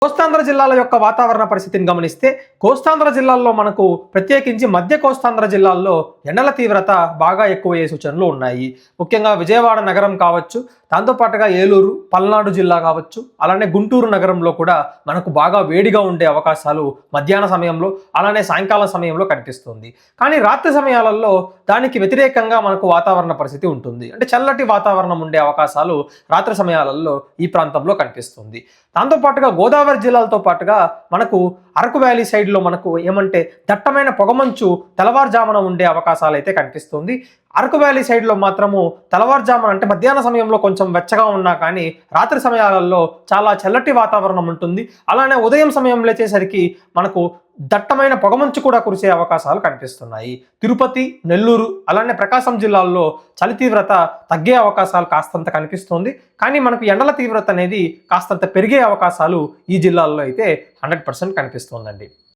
కోస్తాంధ్ర జిల్లాల యొక్క వాతావరణ పరిస్థితిని గమనిస్తే కోస్తాంధ్ర జిల్లాల్లో మనకు ప్రత్యేకించి మధ్య కోస్తాంధ్ర జిల్లాల్లో ఎండల తీవ్రత బాగా ఎక్కువయ్యే సూచనలు ఉన్నాయి. ముఖ్యంగా విజయవాడ నగరం కావచ్చు, దాంతోపాటుగా ఏలూరు, పల్నాడు జిల్లా కావచ్చు, అలానే గుంటూరు నగరంలో కూడా మనకు బాగా వేడిగా ఉండే అవకాశాలు మధ్యాహ్న సమయంలో అలానే సాయంకాలం సమయంలో కనిపిస్తుంది. కానీ రాత్రి సమయాలలో దానికి వ్యతిరేకంగా మనకు వాతావరణ పరిస్థితి ఉంటుంది. అంటే చల్లటి వాతావరణం ఉండే అవకాశాలు రాత్రి సమయాలలో ఈ ప్రాంతంలో కనిపిస్తుంది. దాంతోపాటుగా గోదావరి జిల్లాలతో పాటుగా మనకు అరకు వ్యాలీ సైడ్లో మనకు ఏమంటే దట్టమైన పొగమంచు తెల్లవారుజామున ఉండే అవకాశాలు అయితే కనిపిస్తుంది. అరకు వ్యాలీ సైడ్లో మాత్రము తెల్లవారుజామున అంటే మధ్యాహ్న సమయంలో కొంచెం వెచ్చగా ఉన్నా కానీ రాత్రి సమయాలలో చాలా చల్లటి వాతావరణం ఉంటుంది. అలానే ఉదయం సమయం లేచేసరికి మనకు దట్టమైన పొగమంచు కూడా కురిసే అవకాశాలు కనిపిస్తున్నాయి. తిరుపతి, నెల్లూరు అలానే ప్రకాశం జిల్లాల్లో చలి తీవ్రత తగ్గే అవకాశాలు కాస్తంత కనిపిస్తుంది. కానీ మనకు ఎండల తీవ్రత అనేది కాస్తంత పెరిగే అవకాశాలు ఈ జిల్లాల్లో అయితే 100% కనిపిస్తుందండి.